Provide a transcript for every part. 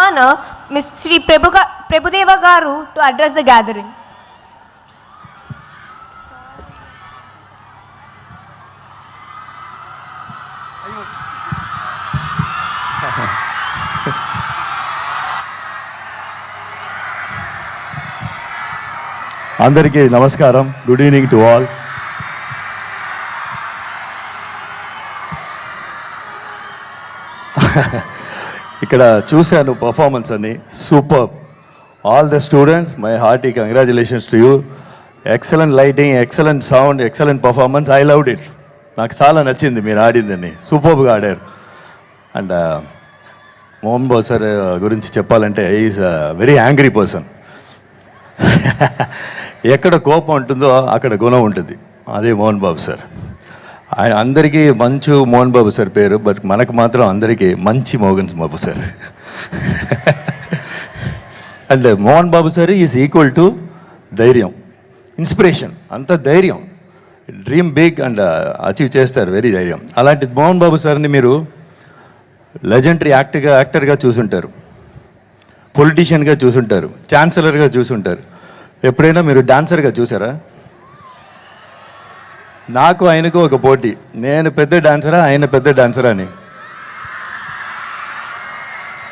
honor Mr. Sri Prabhudeva Garu to address the gathering. అందరికీ నమస్కారం. Good evening to all. ఇక్కడ చూశాను performance అని, super. All the students, my hearty congratulations to you. Excellent lighting, excellent sound, excellent performance. I loved it. నాకు చాలా నచ్చింది మీరు ఆడిందని, సూపర్గా ఆడారు. అండ్ మోహన్ బాబు సార్ గురించి చెప్పాలంటే is a very angry person. ఎక్కడ కోపం ఉంటుందో అక్కడ గుణం ఉంటుంది. అదే మోహన్ బాబు సార్. ఆయన అందరికీ మంచు మోహన్ బాబు సార్ పేరు, బట్ మనకు మాత్రం అందరికీ మంచి Mohan Babu sir. And Mohan Babu sir is equal to ధైర్యం, ఇన్స్పిరేషన్. అంత ధైర్యం, డ్రీమ్ బిగ్ అండ్ అచీవ్ చేస్తారు, వెరీ ధైర్యం. అలాంటి మోహన్ బాబు సార్ని మీరు లెజెండరీ యాక్టర్గా చూసుంటారు, పొలిటీషియన్గా చూసుంటారు, ఛాన్సలర్గా చూసుంటారు. ఎప్పుడైనా మీరు డాన్సర్గా చూసారా? నాకు ఆయనకు ఒక పోటీ, నేను పెద్ద డాన్సరా ఆయన పెద్ద డాన్సరా అని.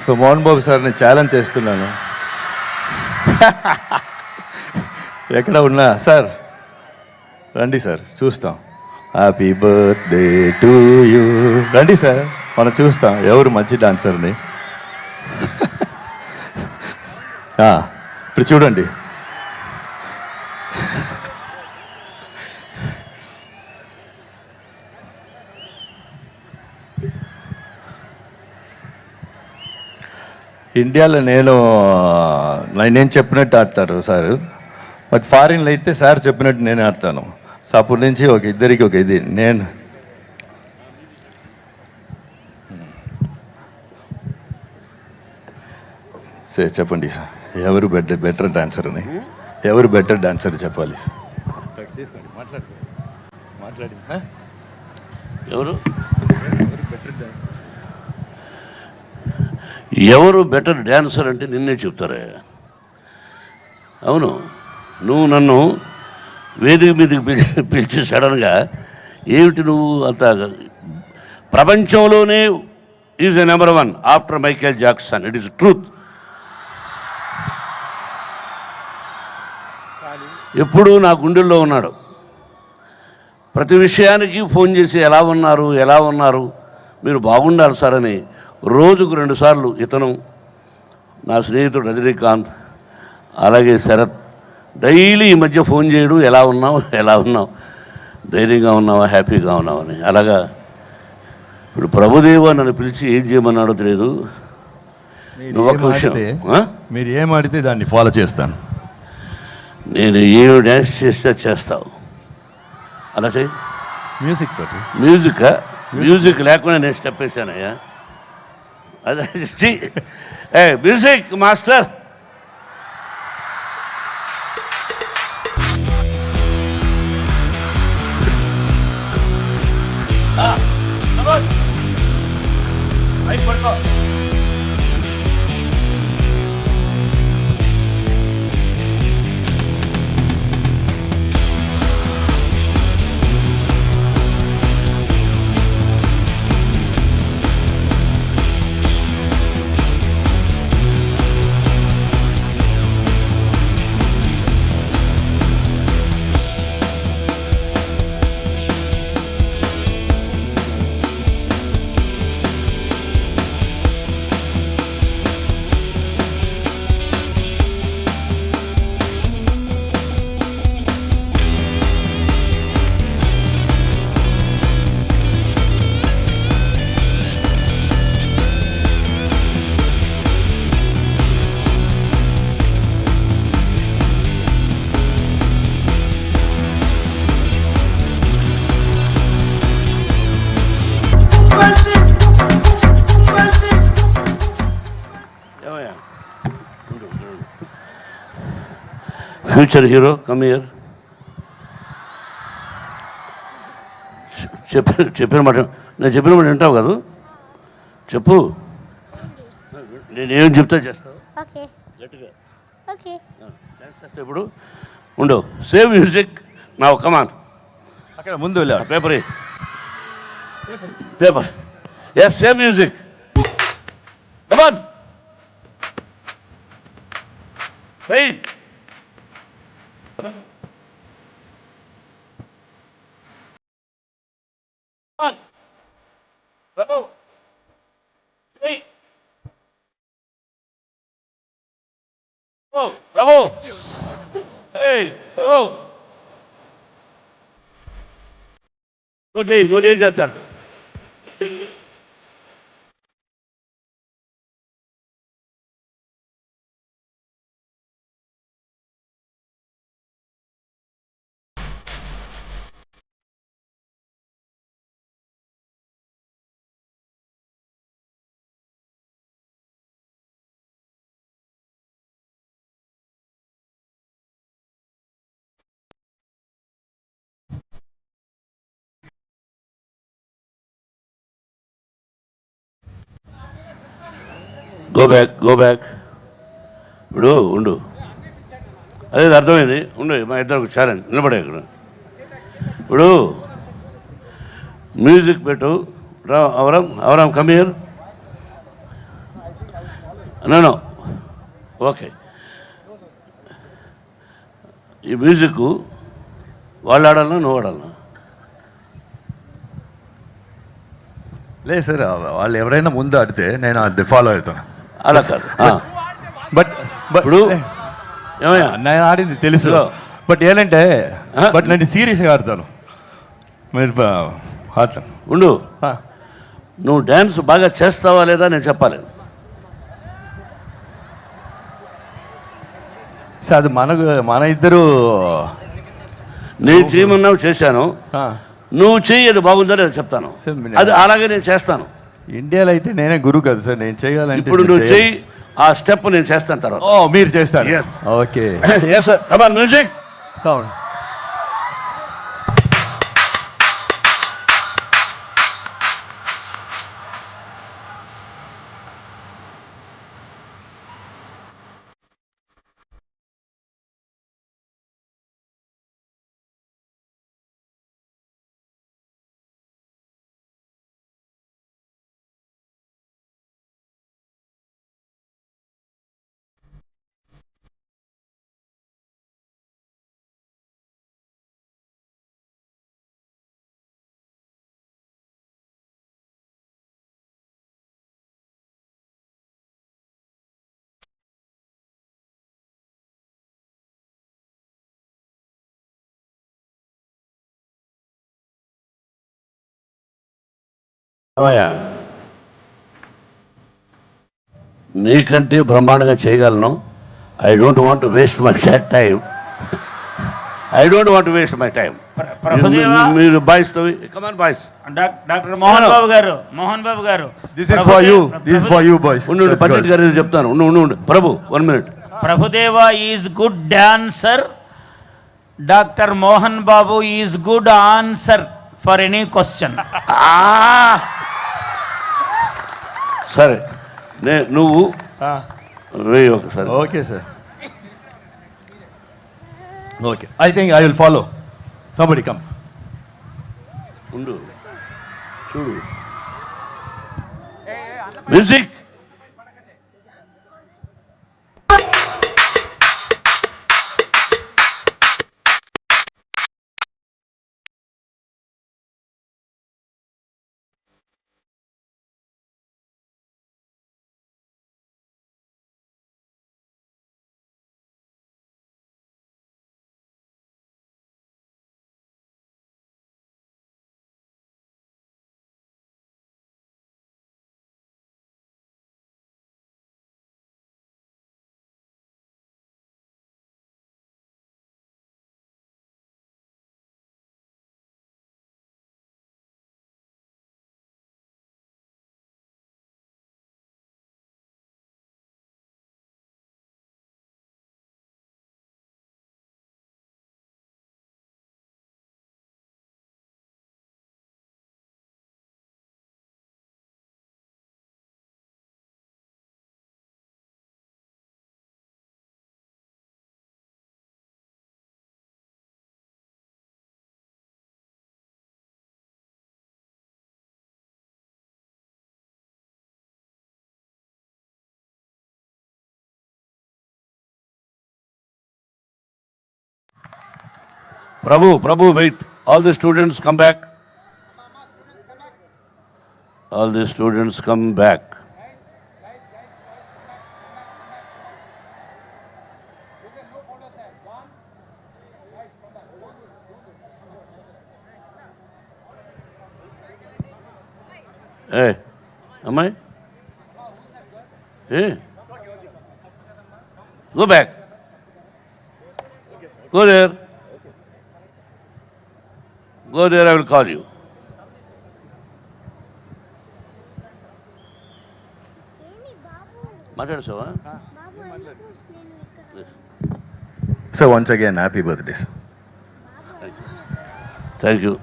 సో మోహన్ బాబు సార్ని ఛాలెంజ్ చేస్తున్నాను. ఎక్కడ ఉన్నా సార్ రండి సార్, చూస్తాం. Happy birthday to you. రండి సార్, మనం చూస్తాం ఎవరు మంచి డాన్సర్ని. ఇప్పుడు చూడండి, ఇండియాలో నేను చెప్పినట్టు ఆడతారు సార్, బట్ ఫారిన్లో అయితే సార్ చెప్పినట్టు నేను ఆడతాను. సో అప్పటి నుంచి ఒక ఇద్దరికి ఒక ఇది నేను సార్ చెప్పండి సార్, ఎవరు బెటర్ డాన్సర్ అని, ఎవరు బెటర్ డాన్సర్ చెప్పాలి సార్. తీసుకోండి, మాట్లాడి ఎవరు బెటర్ డ్యాన్సర్ అంటే నిన్నే చెప్తారే. అవును, నువ్వు నన్ను వేదిక మీదకి పిలిచి సడన్గా ఏమిటి నువ్వు అంత ప్రపంచంలోనే is a number 1 after Michael Jackson. It is truth. ఎప్పుడూ నా గుండెల్లో ఉన్నాడు. ప్రతి విషయానికి ఫోన్ చేసి ఎలా ఉన్నారు మీరు బాగుండాలి సార్ అని రోజుకు 2 సార్లు ఇతను, నా స్నేహితుడు రజనీకాంత్, అలాగే శరత్ డైలీ ఈ మధ్య ఫోన్ చేయడు, ఎలా ఉన్నావు, ధైర్యంగా ఉన్నావా, హ్యాపీగా ఉన్నావు అని. అలాగా ఇప్పుడు ప్రభుదేవ నన్ను పిలిచి ఏం చేయమన్నాడో తెలియదు. నువ్వు ఒక విషయం, మీరు ఏం ఆడితే దాన్ని ఫాలో చేస్తాను. నేను ఏమి డ్యాన్స్ చేస్తే చేస్తావు, అలా చేయి. మ్యూజిక్ తోటి. మ్యూజిక్ లేకుండా నేను స్టెప్ వేసానయ్యా. అదే మ్యూజిక్ మాస్టర్. పడుకో. Future hero come here. చెప్పిన మాట నేను చెప్పిన మాట వింటావు కదా, చెప్పు. నేనేం చెప్తా చేస్తావు ఓకే గట్టిగా ఓకే డాన్స్ చేస్తే ఇప్పుడు ఉండు సేవ్ మ్యూజిక్ నా కమాన్ అక్కడ ముందు వెళ్ళాడు పేపర్ పేపర్ ఎస్ సేవ్ music come on wait Bravo! Hey! Oh, bravo! Hey, bravo! Good day, Jatan. Go back ఇప్పుడు ఉండు అదే అర్థమైంది ఉండు మా ఇద్దరికి ఛాలెంజ్ నిలబడే ఇక్కడ ఇప్పుడు మ్యూజిక్ పెట్టు అవరం కమ్ హియర్ నో ఓకే ఈ మ్యూజిక్ వాళ్ళు ఆడాలన్నా నువ్వు ఆడాలన్నా లేదు సార్ వాళ్ళు ఎవరైనా ముందు ఆడితే నేను అది ఫాలో అవుతాను అలా సార్ బట్ ఇప్పుడు ఏమయ్యా నేను ఆడింది తెలుసు బట్ ఏంటంటే బట్ నేను సీరియస్గా ఆడతాను మీరు ఆడతాను ఉండు నువ్వు డ్యాన్స్ బాగా చేస్తావా లేదా నేను చెప్పాలి సార్ అది మన ఇద్దరు నేను చేయమన్నావు చేశాను నువ్వు చెయ్యి అది బాగుందో లేదో చెప్తాను అది అలాగే నేను చేస్తాను ఇండియాలో అయితే నేనే గురువు కదా సార్ నేను చేయాలంటే ఇప్పుడు నువ్వు చెయ్యి ఆ స్టెప్ నేను చేస్తాను తర్వాత ఓ మీరు చేస్తారు Yes. ఓకే మ్యూజిక్ సౌండ్ నీకంటే బ్రహ్మాండంగా చేయగలను I don't want waste my time మీరు boys come on boys doctor Mohan Babu garu this is for you boys ఉండు పండిట్ గారు చెప్తాను ఉండు Prabhu 1 minute Prabhudeva is good dancer doctor Mohan Babu is good answer for any question సరే నువ్వు వేయి ఒకసారి okay sir okay I think I will follow somebody come ఉండు చూడు music Prabhu, wait. All the students come back. All the students come back. Hey, am I? Hey. Go back. Go there. Go there, I will call you. మాట్లాడసావా? Sir once again happy birthday sir. Thank you.